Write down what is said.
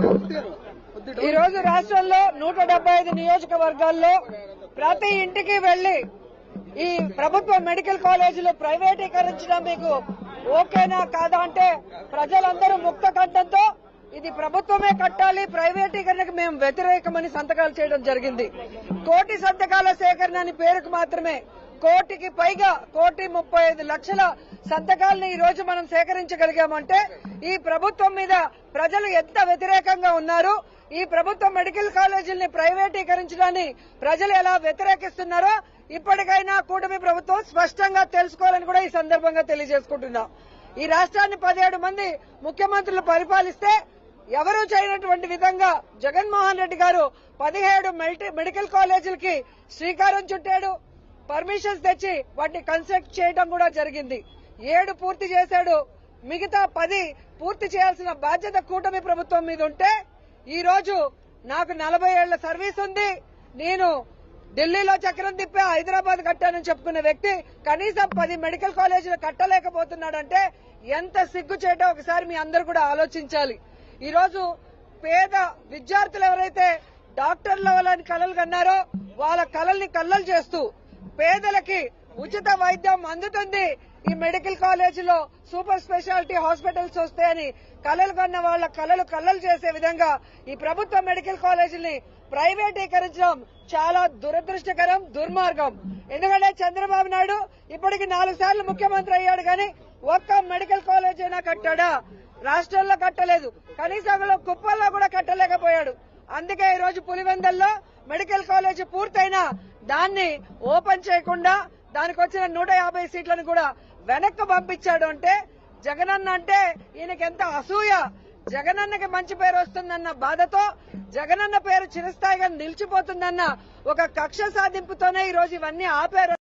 ఈ రోజు రాష్ట్రంలో 175 నియోజకవర్గాల్లో ప్రతి ఇంటికి వెళ్లి ఈ ప్రభుత్వ మెడికల్ కాలేజీలు ప్రైవేటీకరించడం మీకు ఓకేనా కాదా అంటే ప్రజలందరూ ముక్త కంఠంతో ఇది ప్రభుత్వమే కట్టాలి, ప్రైవేటీకరణకు మేము వ్యతిరేకమని సంతకాలు చేయడం జరిగింది. 1 కోటి సంతకాల సేకరణ అని పేరుకు మాత్రమే 1 కోటికి పైగా 1,35,00,000 సంతకాలను ఈ రోజు మనం సేకరించగలిగామంటే ఈ ప్రభుత్వం మీద ప్రజలు ఎంత వ్యతిరేకంగా ఉన్నారు, ఈ ప్రభుత్వ మెడికల్ కాలేజీల్ని ప్రైవేటీకరించడాన్ని ప్రజలు ఎలా వ్యతిరేకిస్తున్నారో ఇప్పటికైనా కూటమి ప్రభుత్వం స్పష్టంగా తెలుసుకోవాలని కూడా ఈ సందర్భంగా తెలియజేసుకుంటున్నాం. ఈ రాష్ట్రాన్ని 17 మంది ముఖ్యమంత్రులు పరిపాలిస్తే ఎవరూ చేయనటువంటి విధంగా జగన్మోహన్ రెడ్డి గారు 17 మెడికల్ కాలేజీలకి శ్రీకారం చుట్టాడు. పర్మిషన్స్ తెచ్చి వాటిని కన్స్ట్రక్ట్ చేయడం కూడా జరిగింది. 7 పూర్తి చేశాడు. మిగతా 10 పూర్తి చేయాల్సిన బాధ్యత కూటమి ప్రభుత్వం మీద ఉంటే ఈ రోజు నాకు 40 ఏళ్ల సర్వీస్ ఉంది, నేను ఢిల్లీలో చక్రం తిప్పే హైదరాబాద్ కట్టానని చెప్పుకునే వ్యక్తి కనీసం 10 మెడికల్ కాలేజీలు కట్టలేకపోతున్నాడంటే ఎంత సిగ్గు చేయటో ఒకసారి మీ అందరూ కూడా ఆలోచించాలి. ఈ రోజు పేద విద్యార్థులు ఎవరైతే డాక్టర్ల వాళ్ళని కలలు కన్నారో వాళ్ళ కలల్ని కల్లలు చేస్తూ పేదలకి ఉచిత వైద్యం అందుతుంది, ఈ మెడికల్ కాలేజీలో సూపర్ స్పెషాలిటీ హాస్పిటల్స్ వస్తాయని కలలు కన్న వాళ్ళ కలలు కల్లలు చేసే విధంగా ఈ ప్రభుత్వ మెడికల్ కాలేజీని ప్రైవేటీకరించడం చాలా దురదృష్టకరం, దుర్మార్గం. ఎందుకంటే చంద్రబాబు నాయుడు ఇప్పటికి 4 సార్లు ముఖ్యమంత్రి అయ్యాడు కానీ ఒక్క మెడికల్ కాలేజ్ అయినా కట్టాడా? రాష్ట్రంలో కట్టలేదు, కనీసం కుప్పల్లో కూడా కట్టలేకపోయాడు. అందుకే ఈ రోజు పులివెందల్లో మెడికల్ కాలేజ్ పూర్తయినా దాన్ని ఓపెన్ చేయకుండా దానికి వచ్చిన 150 సీట్లను కూడా వెనక్కి పంపించాడు. అంటే జగనన్న అంటే ఈయనకి ఎంత అసూయ, జగనన్నకి మంచి పేరు వస్తుందన్న బాధతో జగనన్న పేరు చిరస్థాయిగా నిలిచిపోతుందన్న ఒక కక్ష సాధింపుతోనే ఈ రోజు ఇవన్నీ ఆపారు.